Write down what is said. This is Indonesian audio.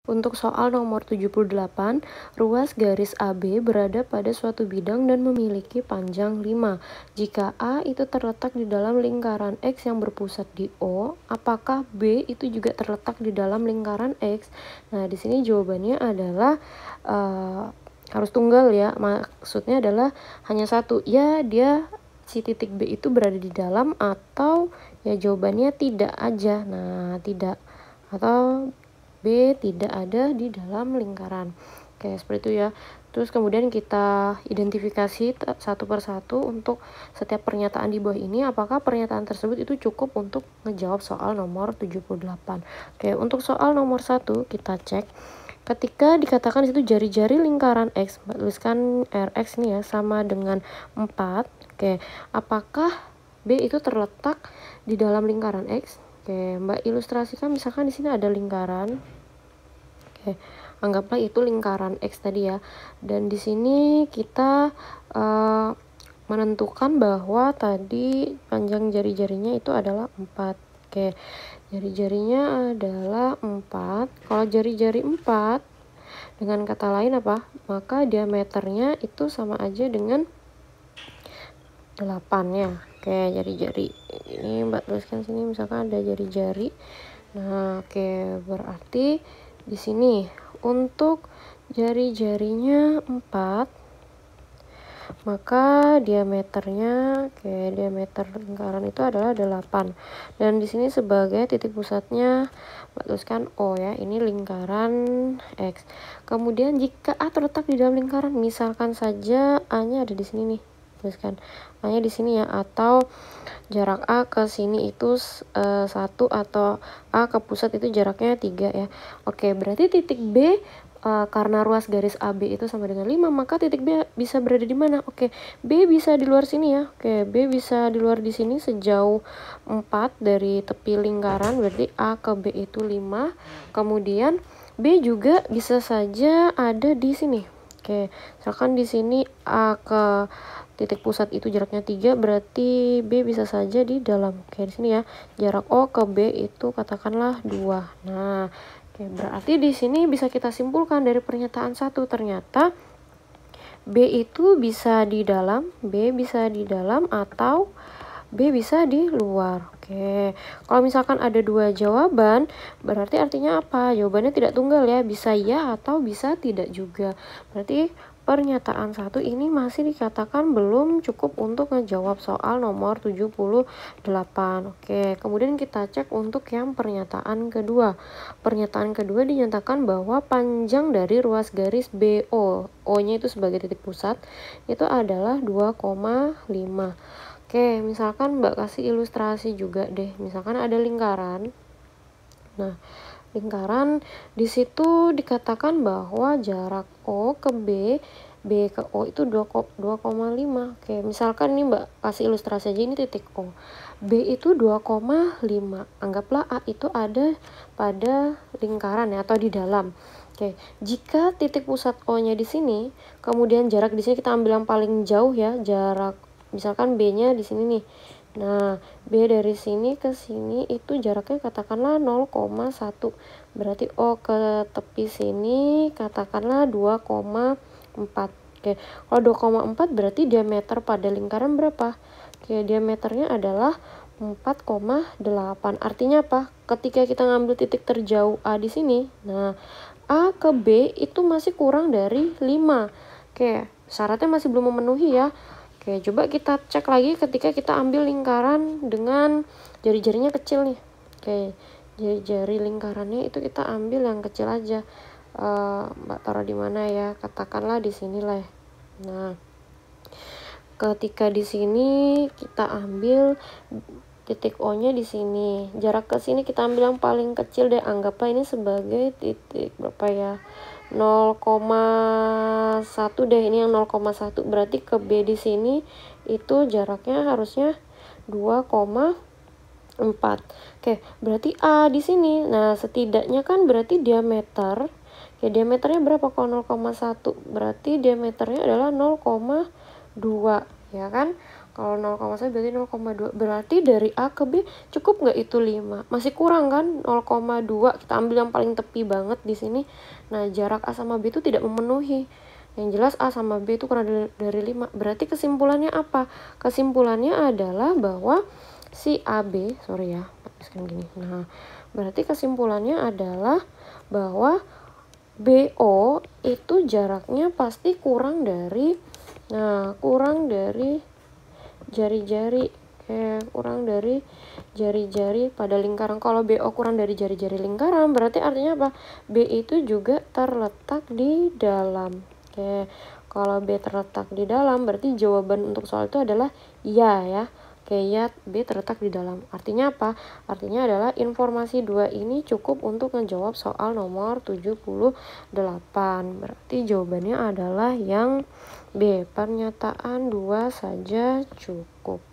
Untuk soal nomor 78, ruas garis AB berada pada suatu bidang dan memiliki panjang 5. Jika A itu terletak di dalam lingkaran X yang berpusat di O, apakah B itu juga terletak di dalam lingkaran X? Nah, di sini jawabannya adalah harus tunggal ya. Maksudnya adalah hanya satu. Ya, si titik B itu berada di dalam, atau ya jawabannya tidak aja. Nah, tidak. Atau B tidak ada di dalam lingkaran. Oke, seperti itu ya. Terus kemudian kita identifikasi satu persatu untuk setiap pernyataan di bawah ini, apakah pernyataan tersebut itu cukup untuk ngejawab soal nomor 78. Oke, untuk soal nomor 1 kita cek. Ketika dikatakan itu jari-jari lingkaran X, tuliskan Rx nih ya, sama dengan 4. Oke, apakah B itu terletak di dalam lingkaran X? Oke, Mbak ilustrasikan, misalkan di sini ada lingkaran. Oke, anggaplah itu lingkaran X tadi ya. Dan di sini kita menentukan bahwa tadi panjang jari-jarinya itu adalah 4. Oke, jari-jarinya adalah 4. Kalau jari-jari 4, dengan kata lain apa? Maka diameternya itu sama aja dengan 8 ya. Oke, jari-jari. Ini Mbak tuliskan sini, misalkan ada jari-jari. Nah, oke, berarti di sini untuk jari-jarinya 4, maka diameternya, diameter lingkaran itu adalah 8. Dan di sini sebagai titik pusatnya Mbak tuliskan O ya, ini lingkaran X. Kemudian jika A terletak di dalam lingkaran, misalkan saja A-nya ada di sini nih. Tuliskan A-nya di sini ya, atau jarak A ke sini itu 1, atau A ke pusat itu jaraknya 3 ya. Oke, berarti titik B karena ruas garis AB itu sama dengan 5, maka titik B bisa berada di mana? Oke, B bisa di luar sini ya. Oke, B bisa di luar di sini sejauh 4 dari tepi lingkaran, berarti A ke B itu 5. Kemudian B juga bisa saja ada di sini. Oke, misalkan di sini A ke titik pusat itu jaraknya 3, berarti B bisa saja di dalam. Oke, di sini ya, jarak O ke B itu katakanlah 2. Nah, oke, berarti di sini bisa kita simpulkan dari pernyataan 1, ternyata B itu bisa di dalam, B bisa di dalam, atau B bisa di luar. Oke, kalau misalkan ada 2 jawaban, berarti artinya apa? Jawabannya tidak tunggal ya, bisa ya atau bisa tidak juga. Berarti pernyataan 1 ini masih dikatakan belum cukup untuk ngejawab soal nomor 78. Oke, kemudian kita cek untuk yang pernyataan kedua. Pernyataan kedua dinyatakan bahwa panjang dari ruas garis BO, O-nya itu sebagai titik pusat, itu adalah 2,5. Oke, misalkan Mbak kasih ilustrasi juga deh. Misalkan ada lingkaran. Nah, lingkaran di situ dikatakan bahwa jarak O ke B, B ke O itu 2,5. Oke, misalkan ini Mbak kasih ilustrasi aja, ini titik O. B itu 2,5. Anggaplah A itu ada pada lingkaran ya, atau di dalam. Oke, jika titik pusat O-nya di sini, kemudian jarak di sini kita ambil yang paling jauh ya, jarak misalkan B-nya di sini nih. Nah, B dari sini ke sini itu jaraknya katakanlah 0,1. Berarti O ke tepi sini katakanlah 2,4. Oke, kalau 2,4 berarti diameter pada lingkaran berapa? Oke, diameternya adalah 4,8. Artinya apa? Ketika kita ngambil titik terjauh A di sini, nah A ke B itu masih kurang dari 5. Oke, syaratnya masih belum memenuhi ya. Oke, coba kita cek lagi ketika kita ambil lingkaran dengan jari-jarinya kecil nih. Oke, jari-jari lingkarannya itu kita ambil yang kecil aja. Mbak taruh di mana ya? Katakanlah di sini lah. Nah, ketika di sini kita ambil titik O-nya di sini. Jarak ke sini kita ambil yang paling kecil deh. Anggaplah ini sebagai titik berapa ya? 0,1 deh, ini yang 0,1. Berarti ke B di sini itu jaraknya harusnya 2,4. Oke, berarti A di sini. Nah, setidaknya kan berarti diameter. Ya, diameternya berapa kalau 0,1? Berarti diameternya adalah 0,2, ya kan? Kalau 0,1 berarti 0,2. Berarti dari A ke B cukup nggak itu 5? Masih kurang kan 0,2. Kita ambil yang paling tepi banget di sini. Nah, jarak A sama B itu tidak memenuhi. Yang jelas A sama B itu kurang dari 5. Berarti kesimpulannya apa? Kesimpulannya adalah bahwa si AB, sorry ya, tuliskan gini. Nah, berarti kesimpulannya adalah bahwa BO itu jaraknya pasti kurang dari, kurang dari jari-jari, kurang dari jari-jari pada lingkaran. Kalau BO kurang dari jari-jari lingkaran, berarti artinya apa? B itu juga terletak di dalam. Kalau B terletak di dalam, berarti jawaban untuk soal itu adalah ya. Ya, B terletak di dalam. Artinya apa? Artinya adalah informasi 2 ini cukup untuk menjawab soal nomor 78. Berarti jawabannya adalah yang B. Pernyataan 2 saja cukup.